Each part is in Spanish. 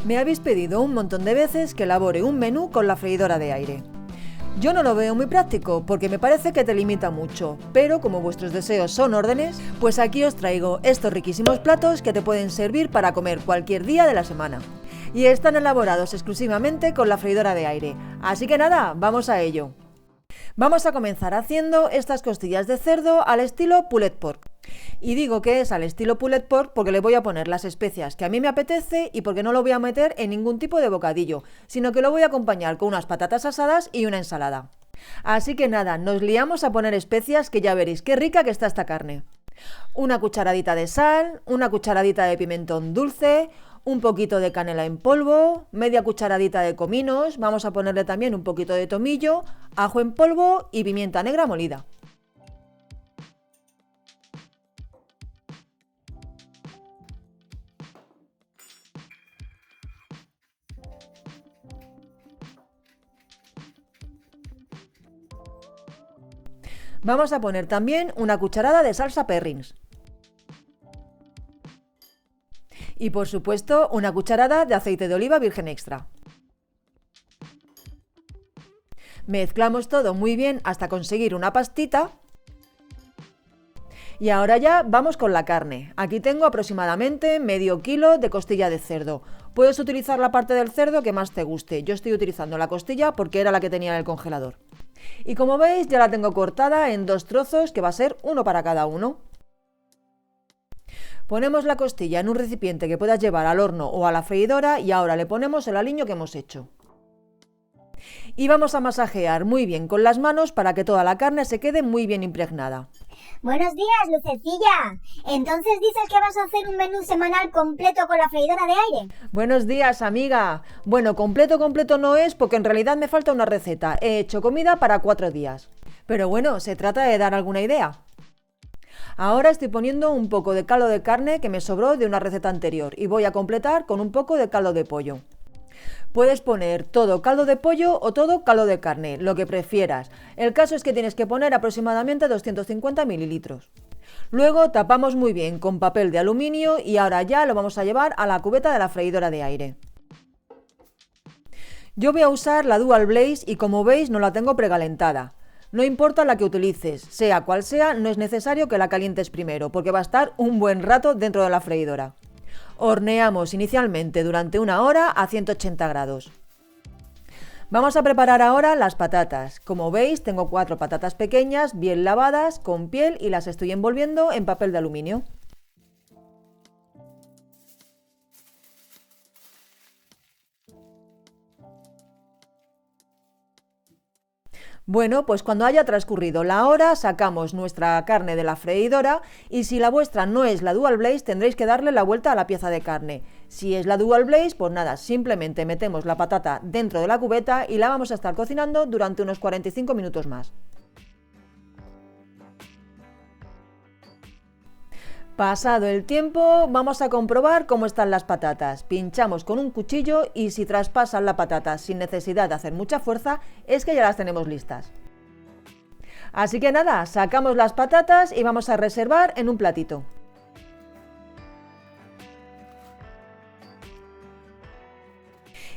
Me habéis pedido un montón de veces que elabore un menú con la freidora de aire. Yo no lo veo muy práctico porque me parece que te limita mucho, pero como vuestros deseos son órdenes, pues aquí os traigo estos riquísimos platos que te pueden servir para comer cualquier día de la semana. Y están elaborados exclusivamente con la freidora de aire. Así que nada, vamos a ello. Vamos a comenzar haciendo estas costillas de cerdo al estilo pulled pork. Y digo que es al estilo pulled pork porque le voy a poner las especias que a mí me apetece y porque no lo voy a meter en ningún tipo de bocadillo, sino que lo voy a acompañar con unas patatas asadas y una ensalada. Así que nada, nos liamos a poner especias que ya veréis qué rica que está esta carne. Una cucharadita de sal, una cucharadita de pimentón dulce, un poquito de canela en polvo, media cucharadita de cominos, vamos a ponerle también un poquito de tomillo, ajo en polvo y pimienta negra molida. Vamos a poner también una cucharada de salsa Perrins. Y por supuesto una cucharada de aceite de oliva virgen extra. Mezclamos todo muy bien hasta conseguir una pastita. Y ahora ya vamos con la carne. Aquí tengo aproximadamente medio kilo de costilla de cerdo. Puedes utilizar la parte del cerdo que más te guste. Yo estoy utilizando la costilla porque era la que tenía en el congelador. Y como veis ya la tengo cortada en dos trozos que va a ser uno para cada uno. Ponemos la costilla en un recipiente que puedas llevar al horno o a la freidora y ahora le ponemos el aliño que hemos hecho. Y vamos a masajear muy bien con las manos para que toda la carne se quede muy bien impregnada. Buenos días, Lucecilla. Entonces dices que vas a hacer un menú semanal completo con la freidora de aire. Buenos días, amiga. Bueno, completo no es porque en realidad me falta una receta. He hecho comida para 4 días. Pero bueno, se trata de dar alguna idea. Ahora estoy poniendo un poco de caldo de carne que me sobró de una receta anterior y voy a completar con un poco de caldo de pollo. Puedes poner todo caldo de pollo o todo caldo de carne, lo que prefieras. El caso es que tienes que poner aproximadamente 250 mililitros. Luego tapamos muy bien con papel de aluminio y ahora ya lo vamos a llevar a la cubeta de la freidora de aire. Yo voy a usar la Dual Blaze y como veis no la tengo precalentada. No importa la que utilices, sea cual sea, no es necesario que la calientes primero porque va a estar un buen rato dentro de la freidora. Horneamos inicialmente durante 1 hora a 180 grados. Vamos a preparar ahora las patatas. Como veis, tengo 4 patatas pequeñas, bien lavadas, con piel y las estoy envolviendo en papel de aluminio. Bueno, pues cuando haya transcurrido la hora sacamos nuestra carne de la freidora y si la vuestra no es la Dual Blaze tendréis que darle la vuelta a la pieza de carne. Si es la Dual Blaze, pues nada, simplemente metemos la patata dentro de la cubeta y la vamos a estar cocinando durante unos 45 minutos más. Pasado el tiempo, vamos a comprobar cómo están las patatas. Pinchamos con un cuchillo y si traspasan la patata sin necesidad de hacer mucha fuerza, es que ya las tenemos listas. Así que nada, sacamos las patatas y vamos a reservar en un platito.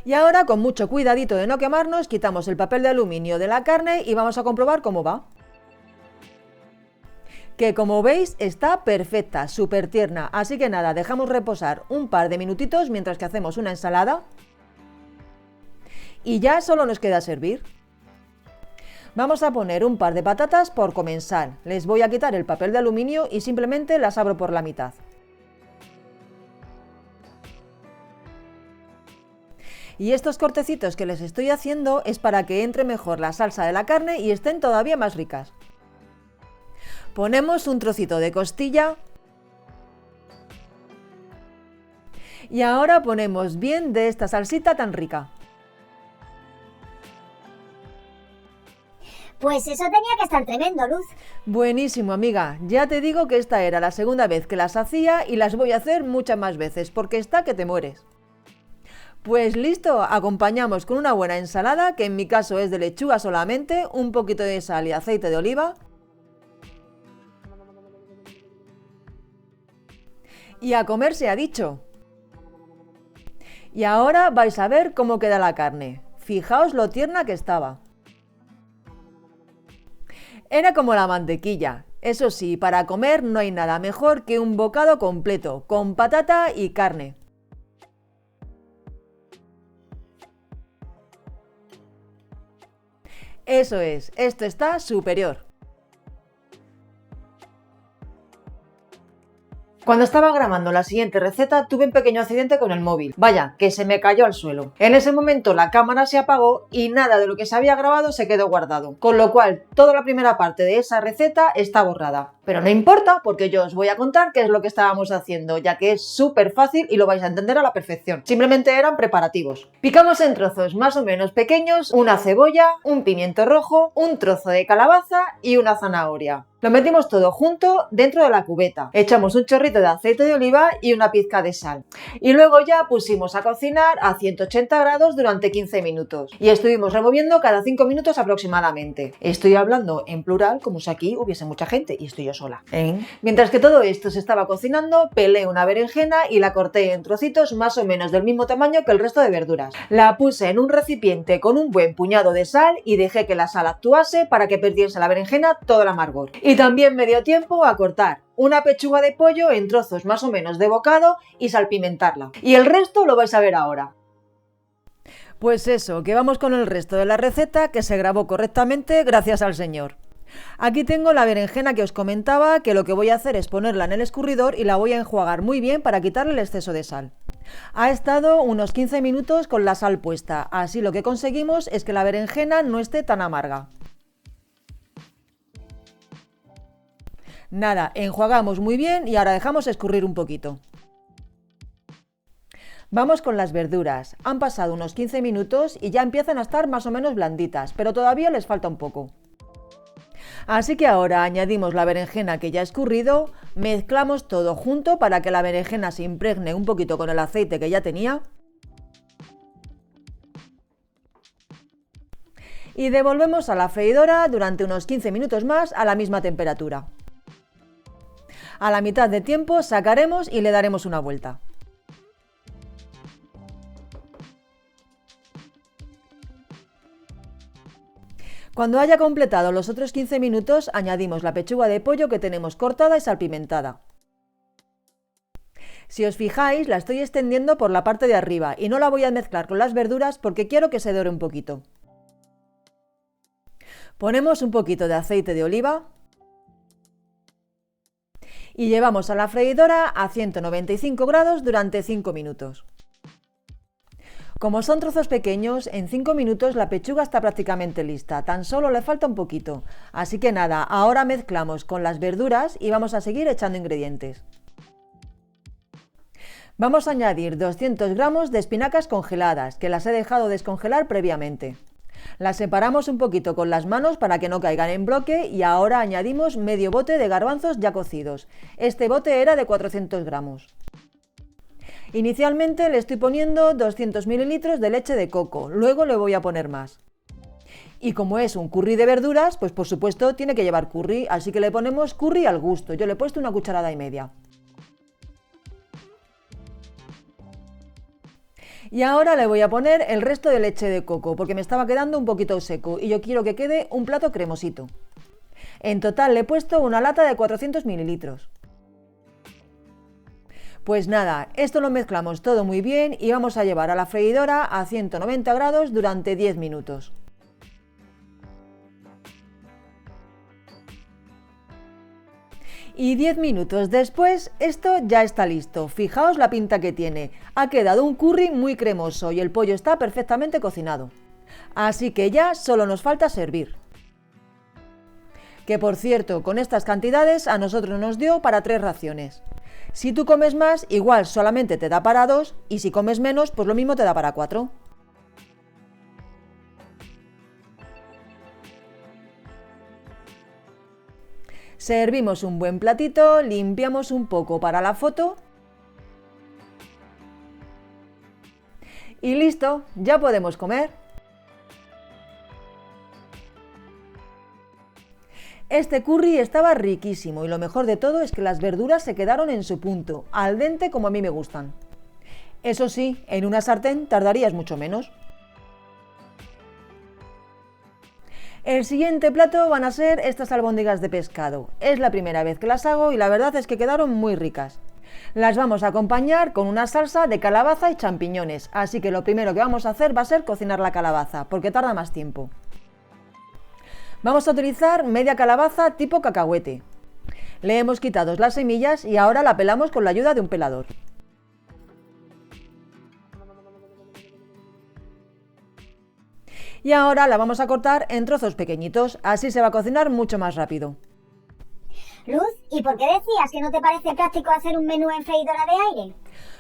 Y ahora, con mucho cuidadito de no quemarnos, quitamos el papel de aluminio de la carne y vamos a comprobar cómo va. Que como veis está perfecta, súper tierna, así que nada, dejamos reposar un par de minutitos mientras que hacemos una ensalada y ya solo nos queda servir. Vamos a poner un par de patatas por comensal, les voy a quitar el papel de aluminio y simplemente las abro por la mitad. Y estos cortecitos que les estoy haciendo es para que entre mejor la salsa de la carne y estén todavía más ricas. Ponemos un trocito de costilla y ahora ponemos bien de esta salsita tan rica. Pues eso tenía que estar tremendo, Luz. Buenísimo, amiga. Ya te digo que esta era la segunda vez que las hacía y las voy a hacer muchas más veces porque está que te mueres. Pues listo, acompañamos con una buena ensalada que en mi caso es de lechuga solamente, un poquito de sal y aceite de oliva. Y a comer se ha dicho. Y ahora vais a ver cómo queda la carne. Fijaos lo tierna que estaba. Era como la mantequilla. Eso sí, para comer no hay nada mejor que un bocado completo, con patata y carne. Eso es, esto está superior. Cuando estaba grabando la siguiente receta tuve un pequeño accidente con el móvil. Vaya, que se me cayó al suelo. En ese momento la cámara se apagó y nada de lo que se había grabado se quedó guardado. Con lo cual, toda la primera parte de esa receta está borrada. Pero no importa porque yo os voy a contar qué es lo que estábamos haciendo, ya que es súper fácil y lo vais a entender a la perfección. Simplemente eran preparativos. Picamos en trozos más o menos pequeños una cebolla, un pimiento rojo, un trozo de calabaza y una zanahoria. Lo metimos todo junto dentro de la cubeta. Echamos un chorrito de aceite de oliva y una pizca de sal. Y luego ya pusimos a cocinar a 180 grados durante 15 minutos. Y estuvimos removiendo cada 5 minutos aproximadamente. Estoy hablando en plural como si aquí hubiese mucha gente y estoy yo sola. Mientras que todo esto se estaba cocinando, pelé una berenjena y la corté en trocitos más o menos del mismo tamaño que el resto de verduras. La puse en un recipiente con un buen puñado de sal y dejé que la sal actuase para que perdiese la berenjena todo el amargor. Y también me dio tiempo a cortar una pechuga de pollo en trozos más o menos de bocado y salpimentarla. Y el resto lo vais a ver ahora. Pues eso, que vamos con el resto de la receta que se grabó correctamente gracias al señor. Aquí tengo la berenjena que os comentaba, que lo que voy a hacer es ponerla en el escurridor y la voy a enjuagar muy bien para quitarle el exceso de sal. Ha estado unos 15 minutos con la sal puesta, así lo que conseguimos es que la berenjena no esté tan amarga. Nada, enjuagamos muy bien y ahora dejamos escurrir un poquito. Vamos con las verduras. Han pasado unos 15 minutos y ya empiezan a estar más o menos blanditas, pero todavía les falta un poco. Así que ahora añadimos la berenjena que ya ha escurrido, mezclamos todo junto para que la berenjena se impregne un poquito con el aceite que ya tenía. Y devolvemos a la freidora durante unos 15 minutos más a la misma temperatura. A la mitad de tiempo sacaremos y le daremos una vuelta. Cuando haya completado los otros 15 minutos, añadimos la pechuga de pollo que tenemos cortada y salpimentada. Si os fijáis, la estoy extendiendo por la parte de arriba y no la voy a mezclar con las verduras porque quiero que se dore un poquito. Ponemos un poquito de aceite de oliva y llevamos a la freidora a 195 grados durante 5 minutos. Como son trozos pequeños, en 5 minutos la pechuga está prácticamente lista, tan solo le falta un poquito. Así que nada, ahora mezclamos con las verduras y vamos a seguir echando ingredientes. Vamos a añadir 200 gramos de espinacas congeladas, que las he dejado descongelar previamente. Las separamos un poquito con las manos para que no caigan en bloque y ahora añadimos medio bote de garbanzos ya cocidos. Este bote era de 400 gramos. Inicialmente le estoy poniendo 200 mililitros de leche de coco, luego le voy a poner más. Y como es un curry de verduras, pues por supuesto tiene que llevar curry, así que le ponemos curry al gusto. Yo le he puesto una cucharada y media. Y ahora le voy a poner el resto de leche de coco, porque me estaba quedando un poquito seco y yo quiero que quede un plato cremosito. En total le he puesto una lata de 400 mililitros. Pues nada, esto lo mezclamos todo muy bien y vamos a llevar a la freidora a 190 grados durante 10 minutos. Y 10 minutos después, esto ya está listo. Fijaos la pinta que tiene. Ha quedado un curry muy cremoso y el pollo está perfectamente cocinado. Así que ya solo nos falta servir. Que por cierto, con estas cantidades a nosotros nos dio para 3 raciones. Si tú comes más, igual solamente te da para 2 y si comes menos, pues lo mismo te da para 4. Servimos un buen platito, limpiamos un poco para la foto y listo, ya podemos comer. Este curry estaba riquísimo y lo mejor de todo es que las verduras se quedaron en su punto, al dente como a mí me gustan. Eso sí, en una sartén tardarías mucho menos. El siguiente plato van a ser estas albóndigas de pescado. Es la primera vez que las hago y la verdad es que quedaron muy ricas. Las vamos a acompañar con una salsa de calabaza y champiñones, así que lo primero que vamos a hacer va a ser cocinar la calabaza, porque tarda más tiempo. Vamos a utilizar media calabaza tipo cacahuete. Le hemos quitado las semillas y ahora la pelamos con la ayuda de un pelador. Y ahora la vamos a cortar en trozos pequeñitos, así se va a cocinar mucho más rápido. Luz, ¿y por qué decías que no te parece práctico hacer un menú en freidora de aire?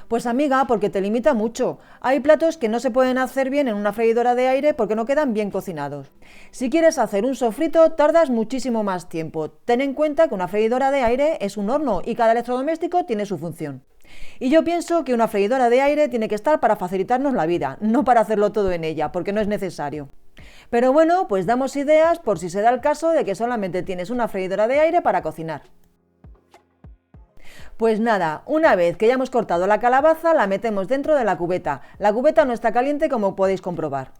Pues amiga, porque te limita mucho. Hay platos que no se pueden hacer bien en una freidora de aire porque no quedan bien cocinados. Si quieres hacer un sofrito, tardas muchísimo más tiempo. Ten en cuenta que una freidora de aire es un horno y cada electrodoméstico tiene su función. Y yo pienso que una freidora de aire tiene que estar para facilitarnos la vida, no para hacerlo todo en ella, porque no es necesario. Pero bueno, pues damos ideas por si se da el caso de que solamente tienes una freidora de aire para cocinar. Pues nada, una vez que ya hemos cortado la calabaza, la metemos dentro de la cubeta. La cubeta no está caliente como podéis comprobar.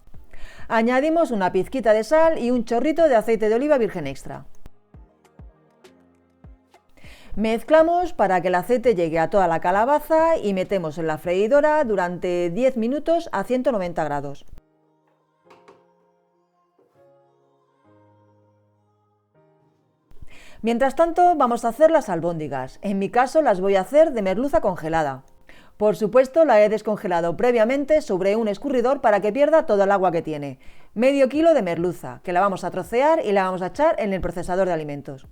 Añadimos una pizquita de sal y un chorrito de aceite de oliva virgen extra. Mezclamos para que el aceite llegue a toda la calabaza y metemos en la freidora durante 10 minutos a 190 grados. Mientras tanto, vamos a hacer las albóndigas. En mi caso las voy a hacer de merluza congelada. Por supuesto, la he descongelado previamente sobre un escurridor para que pierda todo el agua que tiene. Medio kilo de merluza, que la vamos a trocear y la vamos a echar en el procesador de alimentos.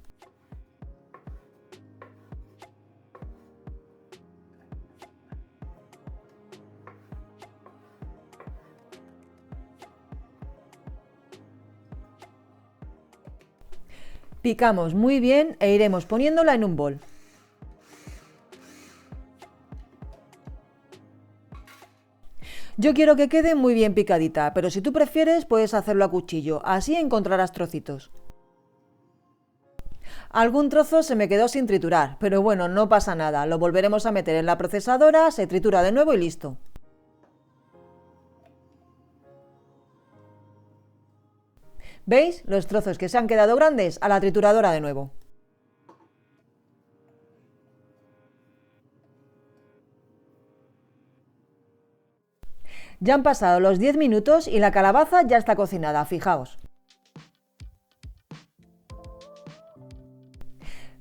Picamos muy bien e iremos poniéndola en un bol. Yo quiero que quede muy bien picadita, pero si tú prefieres puedes hacerlo a cuchillo, así encontrarás trocitos. Algún trozo se me quedó sin triturar, pero bueno, no pasa nada, lo volveremos a meter en la procesadora, se tritura de nuevo y listo. ¿Veis? Los trozos que se han quedado grandes a la trituradora de nuevo. Ya han pasado los 10 minutos y la calabaza ya está cocinada, fijaos.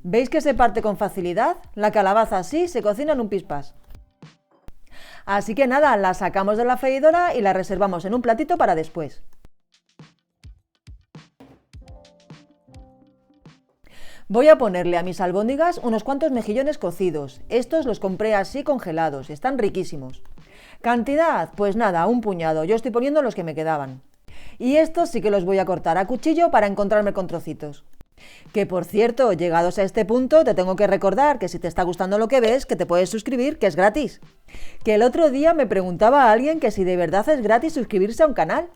¿Veis que se parte con facilidad? La calabaza así se cocina en un pispás. Así que nada, la sacamos de la freidora y la reservamos en un platito para después. Voy a ponerle a mis albóndigas unos cuantos mejillones cocidos. Estos los compré así congelados, están riquísimos. ¿Cantidad? Pues nada, un puñado, yo estoy poniendo los que me quedaban. Y estos sí que los voy a cortar a cuchillo para encontrarme con trocitos. Que por cierto, llegados a este punto, te tengo que recordar que si te está gustando lo que ves, que te puedes suscribir, que es gratis. Que el otro día me preguntaba a alguien que si de verdad es gratis suscribirse a un canal.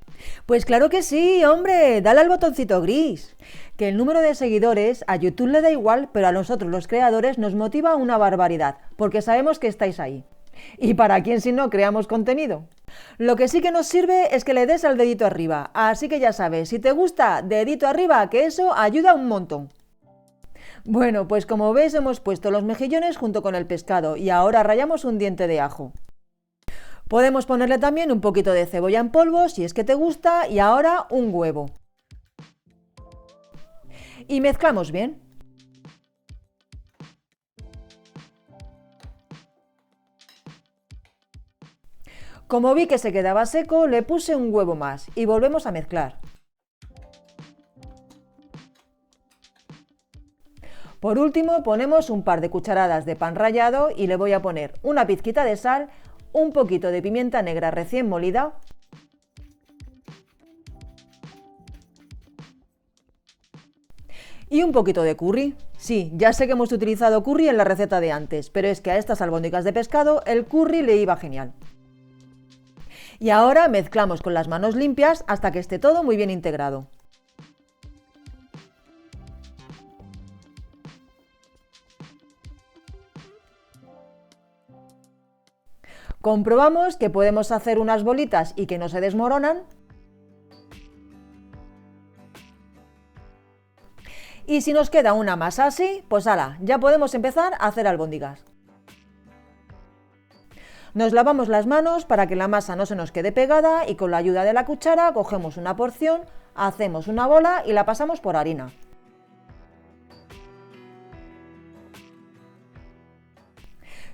Pues claro que sí, hombre, dale al botoncito gris. Que el número de seguidores a YouTube le da igual, pero a nosotros los creadores nos motiva una barbaridad, porque sabemos que estáis ahí. ¿Y para quién si no creamos contenido? Lo que sí que nos sirve es que le des al dedito arriba, así que ya sabes, si te gusta, dedito arriba, que eso ayuda un montón. Bueno, pues como ves hemos puesto los mejillones junto con el pescado y ahora rallamos un diente de ajo. Podemos ponerle también un poquito de cebolla en polvo si es que te gusta y ahora un huevo. Y mezclamos bien. Como vi que se quedaba seco, le puse un huevo más y volvemos a mezclar. Por último, ponemos un par de cucharadas de pan rallado y le voy a poner una pizquita de sal, un poquito de pimienta negra recién molida y un poquito de curry. Sí, ya sé que hemos utilizado curry en la receta de antes, pero es que a estas albóndigas de pescado el curry le iba genial. Y ahora mezclamos con las manos limpias hasta que esté todo muy bien integrado. Comprobamos que podemos hacer unas bolitas y que no se desmoronan. Y si nos queda una masa así, pues ala, ya podemos empezar a hacer albóndigas. Nos lavamos las manos para que la masa no se nos quede pegada y con la ayuda de la cuchara cogemos una porción, hacemos una bola y la pasamos por harina.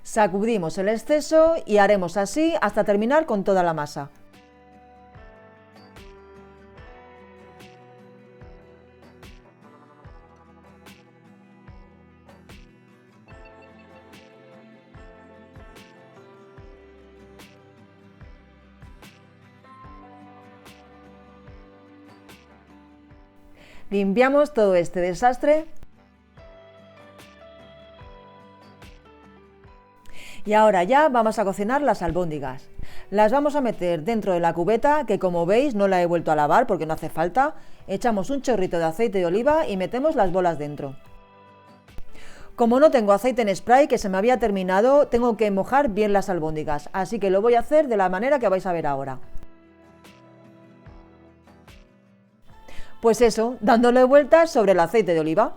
Sacudimos el exceso y haremos así hasta terminar con toda la masa. Limpiamos todo este desastre. Y ahora ya vamos a cocinar las albóndigas. Las vamos a meter dentro de la cubeta, que como veis no la he vuelto a lavar porque no hace falta. Echamos un chorrito de aceite de oliva y metemos las bolas dentro. Como no tengo aceite en spray, que se me había terminado, tengo que mojar bien las albóndigas, así que lo voy a hacer de la manera que vais a ver ahora. Pues eso, dándole vueltas sobre el aceite de oliva.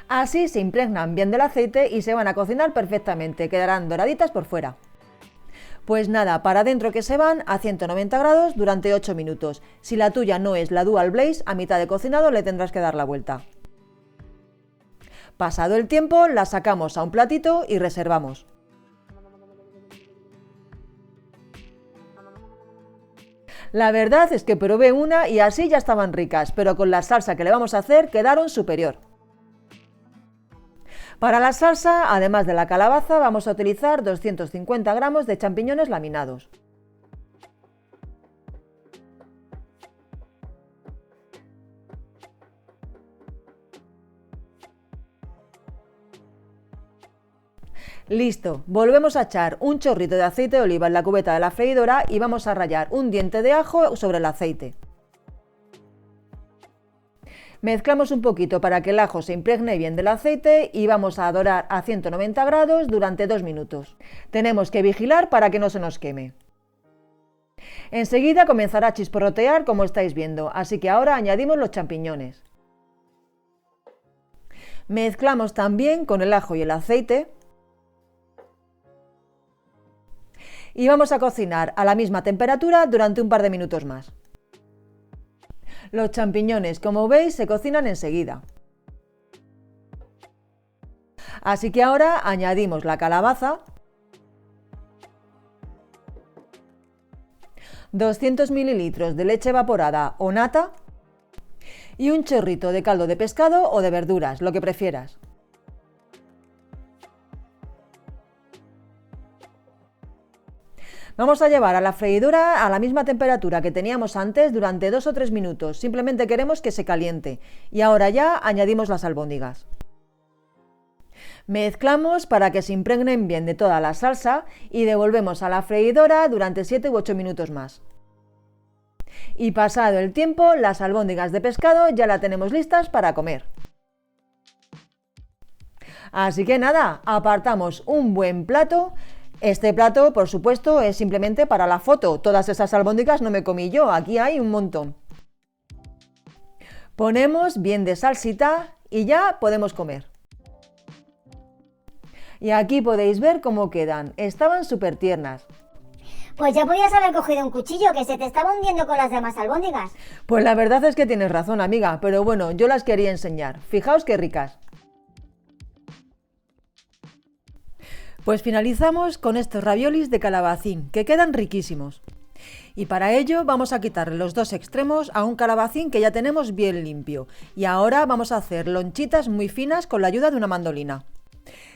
Así se impregnan bien del aceite y se van a cocinar perfectamente, quedarán doraditas por fuera. Pues nada, para adentro que se van a 190 grados durante 8 minutos. Si la tuya no es la Dual Blaze, a mitad de cocinado le tendrás que dar la vuelta. Pasado el tiempo, la sacamos a un platito y reservamos. La verdad es que probé una y así ya estaban ricas, pero con la salsa que le vamos a hacer quedaron superior. Para la salsa, además de la calabaza, vamos a utilizar 250 gramos de champiñones laminados. Listo, volvemos a echar un chorrito de aceite de oliva en la cubeta de la freidora y vamos a rallar un diente de ajo sobre el aceite. Mezclamos un poquito para que el ajo se impregne bien del aceite y vamos a dorar a 190 grados durante 2 minutos. Tenemos que vigilar para que no se nos queme. Enseguida comenzará a chisporrotear como estáis viendo, así que ahora añadimos los champiñones. Mezclamos también con el ajo y el aceite. Y vamos a cocinar a la misma temperatura durante un par de minutos más. Los champiñones, como veis, se cocinan enseguida. Así que ahora añadimos la calabaza, 200 ml de leche evaporada o nata y un chorrito de caldo de pescado o de verduras, lo que prefieras. Vamos a llevar a la freidora a la misma temperatura que teníamos antes durante 2 o 3 minutos, simplemente queremos que se caliente. Y ahora ya añadimos las albóndigas. Mezclamos para que se impregnen bien de toda la salsa y devolvemos a la freidora durante 7 u 8 minutos más. Y pasado el tiempo, las albóndigas de pescado ya las tenemos listas para comer. Así que nada, apartamos un buen plato. Este plato, por supuesto, es simplemente para la foto. Todas esas albóndigas no me comí yo, aquí hay un montón. Ponemos bien de salsita y ya podemos comer. Y aquí podéis ver cómo quedan. Estaban súper tiernas. Pues ya podías haber cogido un cuchillo, que se te estaba hundiendo con las demás albóndigas. Pues la verdad es que tienes razón, amiga, pero bueno, yo las quería enseñar. Fijaos qué ricas. Pues finalizamos con estos raviolis de calabacín, que quedan riquísimos. Y para ello vamos a quitarle los dos extremos a un calabacín que ya tenemos bien limpio. Y ahora vamos a hacer lonchitas muy finas con la ayuda de una mandolina.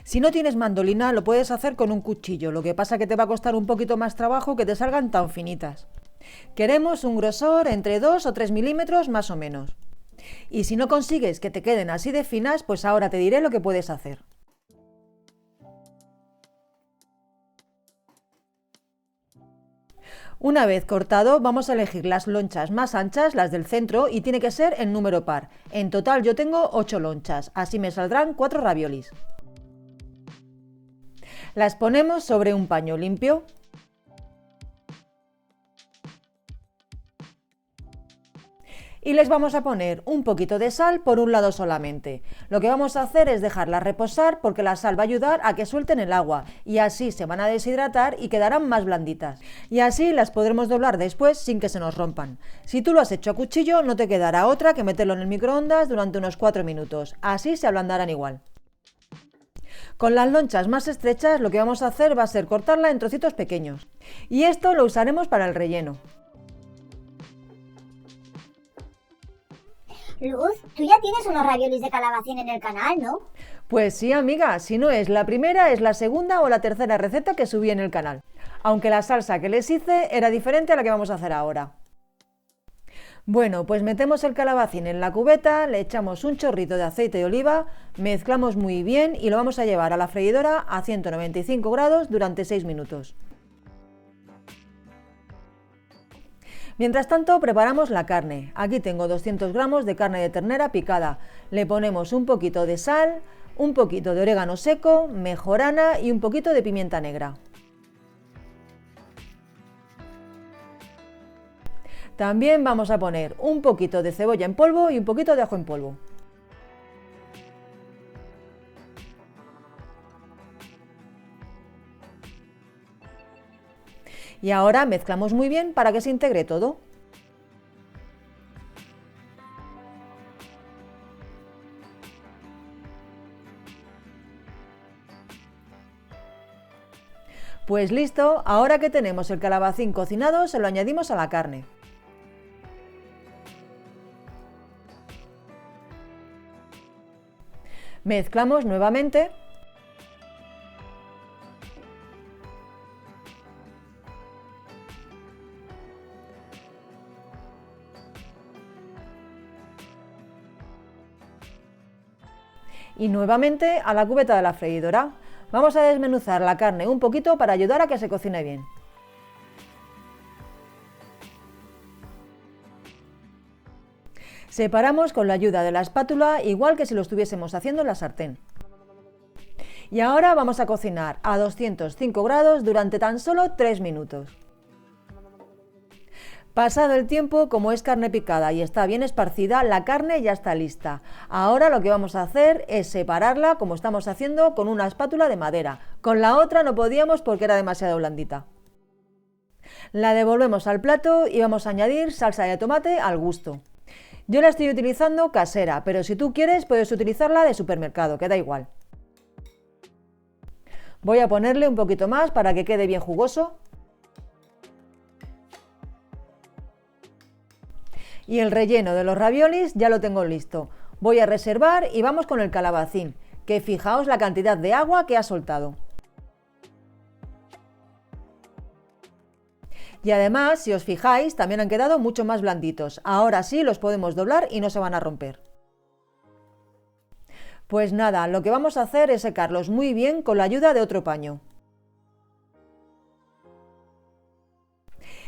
Si no tienes mandolina lo puedes hacer con un cuchillo, lo que pasa que te va a costar un poquito más trabajo que te salgan tan finitas. Queremos un grosor entre 2 o 3 milímetros más o menos. Y si no consigues que te queden así de finas, pues ahora te diré lo que puedes hacer. Una vez cortado, vamos a elegir las lonchas más anchas, las del centro, y tiene que ser en número par. En total yo tengo 8 lonchas, así me saldrán 4 raviolis. Las ponemos sobre un paño limpio. y les vamos a poner un poquito de sal por un lado solamente. Lo que vamos a hacer es dejarlas reposar porque la sal va a ayudar a que suelten el agua y así se van a deshidratar y quedarán más blanditas. Y así las podremos doblar después sin que se nos rompan. Si tú lo has hecho a cuchillo, no te quedará otra que meterlo en el microondas durante unos 4 minutos. Así se ablandarán igual. Con las lonchas más estrechas lo que vamos a hacer va a ser cortarla en trocitos pequeños. Y esto lo usaremos para el relleno. Luz, tú ya tienes unos raviolis de calabacín en el canal, ¿no? Pues sí, amiga, si no es la primera, es la segunda o la tercera receta que subí en el canal. Aunque la salsa que les hice era diferente a la que vamos a hacer ahora. Bueno, pues metemos el calabacín en la cubeta, le echamos un chorrito de aceite de oliva, mezclamos muy bien y lo vamos a llevar a la freidora a 195 grados durante 6 minutos. Mientras tanto, preparamos la carne. Aquí tengo 200 gramos de carne de ternera picada. Le ponemos un poquito de sal, un poquito de orégano seco, mejorana y un poquito de pimienta negra. También vamos a poner un poquito de cebolla en polvo y un poquito de ajo en polvo. Y ahora mezclamos muy bien para que se integre todo. Pues listo, ahora que tenemos el calabacín cocinado, se lo añadimos a la carne. Mezclamos nuevamente. Y nuevamente a la cubeta de la freidora. Vamos a desmenuzar la carne un poquito para ayudar a que se cocine bien. Separamos con la ayuda de la espátula igual que si lo estuviésemos haciendo en la sartén. Y ahora vamos a cocinar a 205 grados durante tan solo 3 minutos. Pasado el tiempo, como es carne picada y está bien esparcida, la carne ya está lista. Ahora lo que vamos a hacer es separarla como estamos haciendo con una espátula de madera. Con la otra no podíamos porque era demasiado blandita. La devolvemos al plato y vamos a añadir salsa de tomate al gusto. Yo la estoy utilizando casera, pero si tú quieres puedes utilizarla de supermercado, que da igual. Voy a ponerle un poquito más para que quede bien jugoso. Y el relleno de los raviolis ya lo tengo listo. Voy a reservar y vamos con el calabacín, que fijaos la cantidad de agua que ha soltado. Y además, si os fijáis, también han quedado mucho más blanditos. Ahora sí los podemos doblar y no se van a romper. Pues nada, lo que vamos a hacer es secarlos muy bien con la ayuda de otro paño.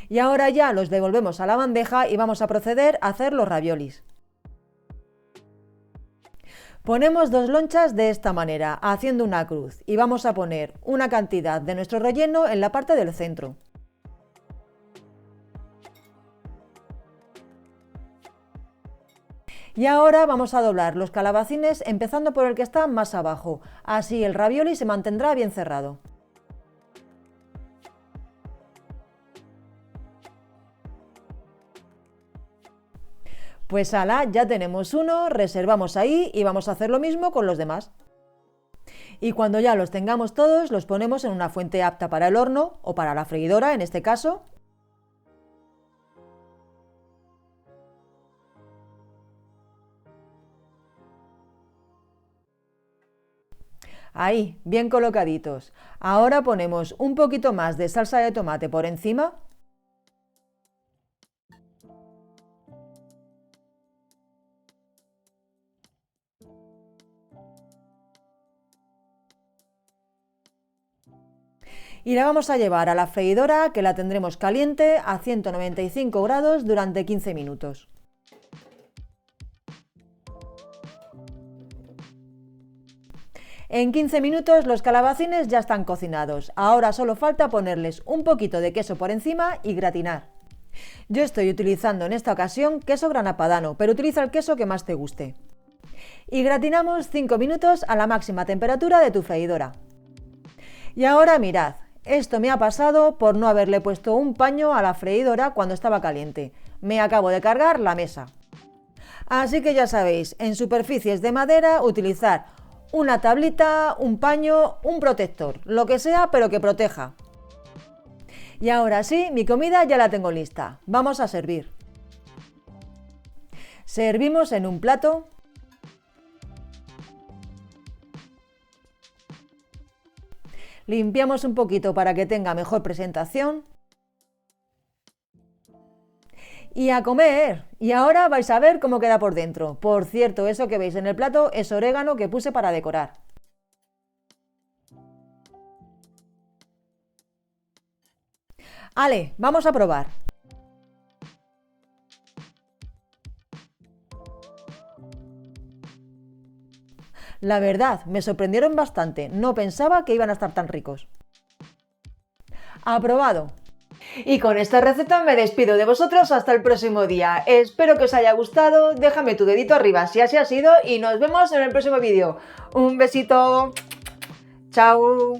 Y ahora ya los devolvemos a la bandeja y vamos a proceder a hacer los raviolis. Ponemos 2 lonchas de esta manera, haciendo una cruz, y vamos a poner una cantidad de nuestro relleno en la parte del centro. Y ahora vamos a doblar los calabacines empezando por el que está más abajo, así el ravioli se mantendrá bien cerrado. Pues ala, ya tenemos uno, reservamos ahí y vamos a hacer lo mismo con los demás. Y cuando ya los tengamos todos, los ponemos en una fuente apta para el horno o para la freidora en este caso. Ahí, bien colocaditos. Ahora ponemos un poquito más de salsa de tomate por encima. Y la vamos a llevar a la freidora, que la tendremos caliente a 195 grados durante 15 minutos. En 15 minutos los calabacines ya están cocinados. Ahora solo falta ponerles un poquito de queso por encima y gratinar. Yo estoy utilizando en esta ocasión queso grana padano, pero utiliza el queso que más te guste. Y gratinamos 5 minutos a la máxima temperatura de tu freidora. Y ahora mirad, esto me ha pasado por no haberle puesto un paño a la freidora cuando estaba caliente. Me acabo de cargar la mesa. Así que ya sabéis, en superficies de madera utilizar una tablita, un paño, un protector, lo que sea, pero que proteja. Y ahora sí, mi comida ya la tengo lista. Vamos a servir. Servimos en un plato. Limpiamos un poquito para que tenga mejor presentación. Y a comer. Y ahora vais a ver cómo queda por dentro. Por cierto, eso que veis en el plato es orégano que puse para decorar. Ale, vamos a probar. La verdad, me sorprendieron bastante. No pensaba que iban a estar tan ricos. ¡Aprobado! Y con esta receta me despido de vosotros hasta el próximo día. Espero que os haya gustado. Déjame tu dedito arriba si así ha sido y nos vemos en el próximo vídeo. Un besito. Chao.